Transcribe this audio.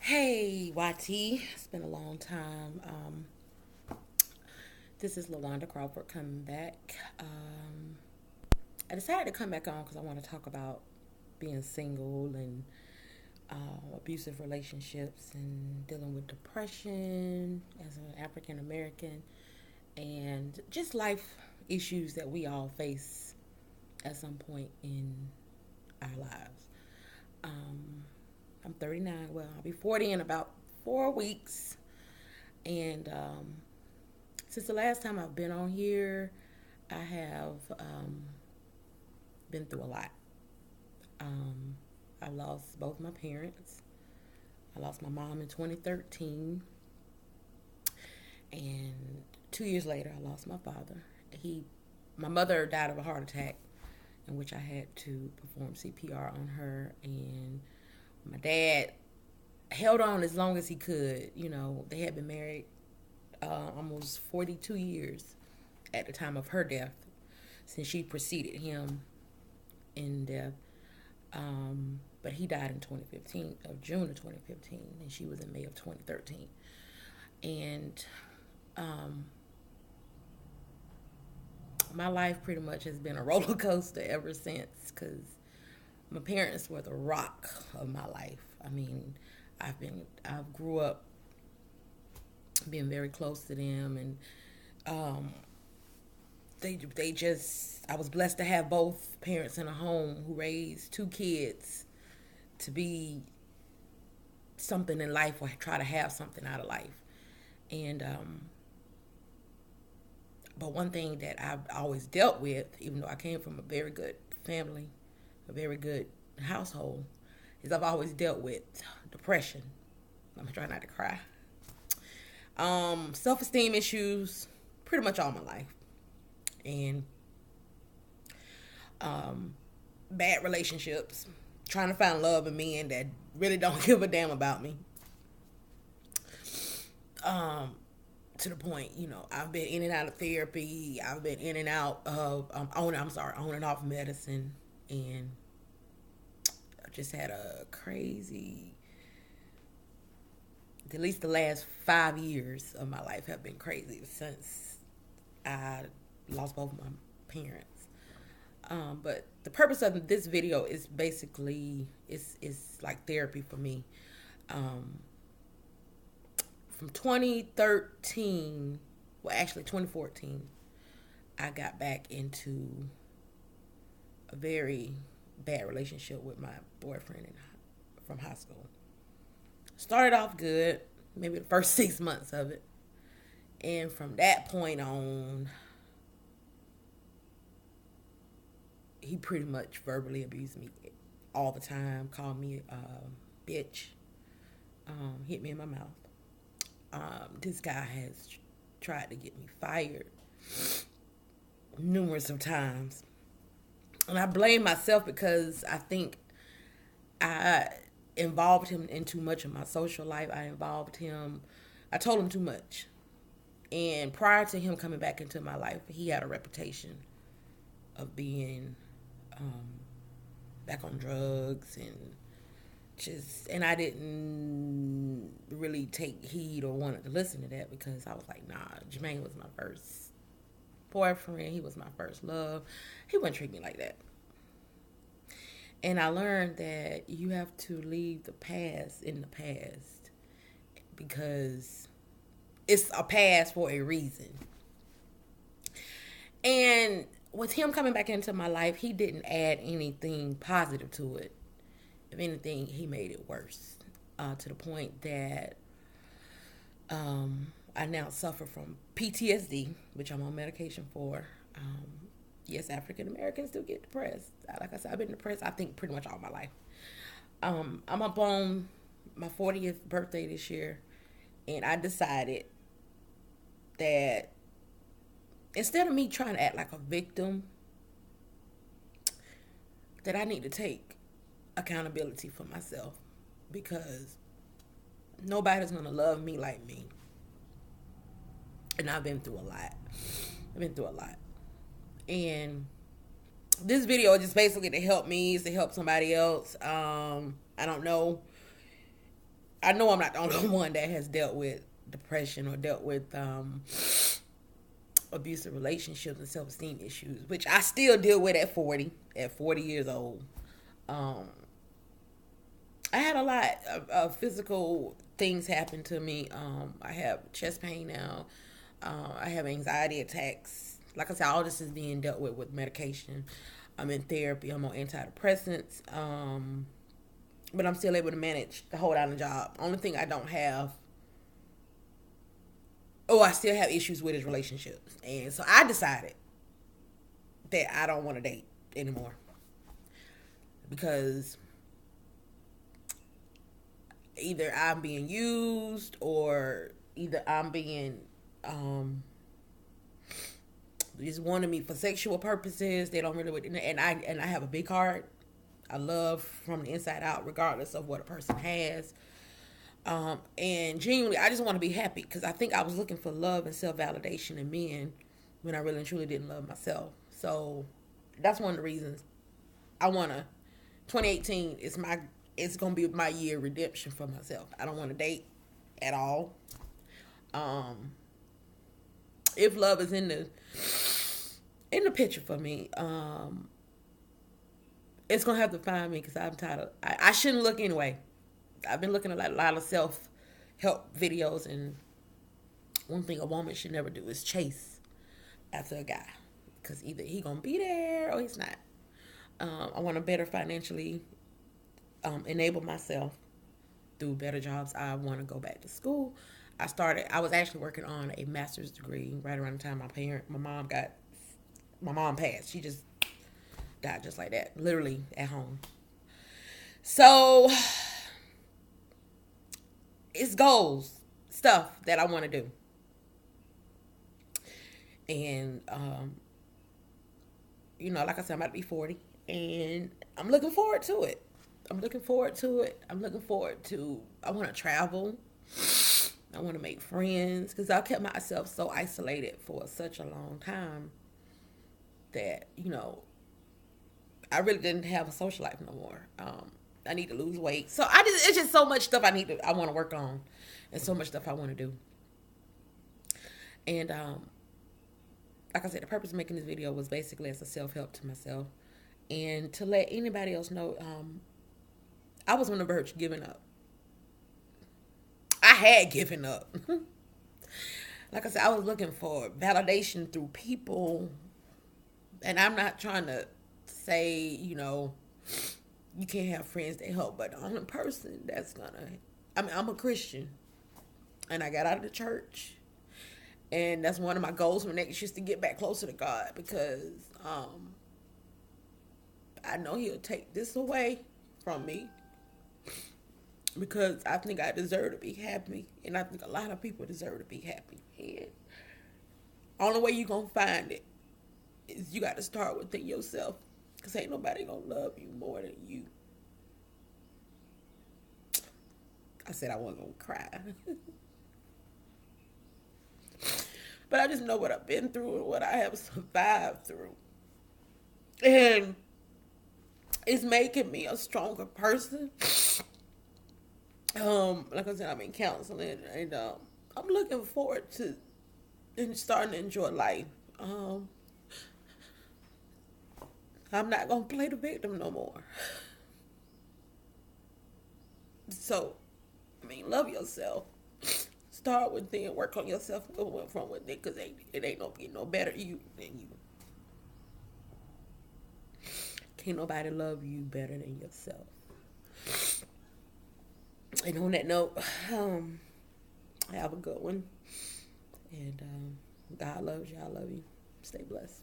Hey, YT. It's been a long time. This is LaWanda Crawford coming back. I decided to come back on because I want to talk about being single and abusive relationships and dealing with depression as an African American and just life issues that we all face at some point in our lives. Um, I'm 39. Well, I'll be 40 in about 4 weeks. And since the last time I've been on here, I have been through a lot. Um, I lost both my parents. I lost my mom in 2013. And 2 years later, I lost my father. My mother died of a heart attack, in which I had to perform CPR on her. And my dad held on as long as he could. You know, they had been married almost 42 years at the time of her death, since she preceded him in death. But he died in 2015, of June of 2015, and she was in May of 2013. And my life pretty much has been a roller coaster ever since, because my parents were the rock of my life. I mean, I've grew up being very close to them, and they just, I was blessed to have both parents in a home who raised two kids to be something in life, or try to have something out of life. And but one thing that I've always dealt with, even though I came from a very good family, a very good household, is I've always dealt with depression. I'm gonna try not to cry. Self-esteem issues pretty much all my life. And bad relationships, trying to find love in men that really don't give a damn about me. To the point, you know, I've been in and out of therapy. I've been in and out of on and off medicine, and I just had a crazy. At least the last 5 years of my life have been crazy since I lost both my parents. But the purpose of this video is basically is like therapy for me. From 2013, well, actually 2014, I got back into a very bad relationship with my boyfriend from high school. Started off good, maybe the first 6 months of it. And from that point on, he pretty much verbally abused me all the time, called me a bitch, hit me in my mouth. This guy has tried to get me fired numerous of times. And I blame myself because I think I involved him in too much of my social life. I told him too much. And prior to him coming back into my life, he had a reputation of being back on drugs and I didn't really take heed or wanted to listen to that, because I was like, nah, Jermaine was my first boyfriend. He was my first love. He wouldn't treat me like that. And I learned that you have to leave the past in the past, because it's a past for a reason. And with him coming back into my life, he didn't add anything positive to it. If anything, he made it worse, to the point that I now suffer from PTSD, which I'm on medication for. Yes, African Americans do get depressed. Like I said, I've been depressed, I think, pretty much all my life. I'm up on my 40th birthday this year, and I decided that instead of me trying to act like a victim, that I need to take accountability for myself, because nobody's gonna love me like me. And I've been through a lot. And this video is just basically to help me, is to help somebody else. I don't know I know I'm not the only one that has dealt with depression or dealt with abusive relationships and self-esteem issues, which I still deal with at 40 years old. um I had a lot of physical things happen to me. I have chest pain now. I have anxiety attacks. Like I said, all this is being dealt with medication. I'm in therapy. I'm on antidepressants. But I'm still able to manage to hold down a job. Only thing I don't have, I still have issues with is relationships. And so I decided that I don't want to date anymore because either I'm being used or either I'm being just wanting me for sexual purposes. They don't really, and I have a big heart. I love from the inside out, regardless of what a person has. And genuinely, I just want to be happy because I think I was looking for love and self-validation in men when I really and truly didn't love myself. So that's one of the reasons I want to. 2018 is it's gonna be my year of redemption for myself. I don't want to date at all. If love is in the picture for me, it's gonna have to find me because I'm tired of. I shouldn't look anyway. I've been looking at a lot of self-help videos, and one thing a woman should never do is chase after a guy because either he gonna be there or he's not. I want to better financially enable myself through better jobs. I want to go back to school. I was actually working on a master's degree right around the time my mom passed. She just died just like that, literally at home. So it's goals, stuff that I want to do. And, like I said, I'm about to be 40 and I'm looking forward to it. I want to travel. I want to make friends because I kept myself so isolated for such a long time that, I really didn't have a social life no more. I need to lose weight. So it's just so much stuff I want to work on and so much stuff I want to do. And, like I said, the purpose of making this video was basically as a self-help to myself and to let anybody else know, I was on the verge of giving up. I had given up. Like I said, I was looking for validation through people. And I'm not trying to say, you can't have friends that help. But the only person that's going to... I'm a Christian. And I got out of the church. And that's one of my goals for next year is to get back closer to God. Because I know he'll take this away from me. Because I think I deserve to be happy. And I think a lot of people deserve to be happy. And only way you're going to find it is you got to start within yourself. Because ain't nobody going to love you more than you. I said I wasn't going to cry. But I just know what I've been through and what I have survived through. And it's making me a stronger person. Like I said, I'm in counseling, and I'm looking forward to starting to enjoy life. I'm not gonna play the victim no more. So, love yourself. Start within, work on yourself, go from within, because it ain't no better you than you. Can't nobody love you better than yourself. And on that note, have a good one. And God loves you. I love you. Stay blessed.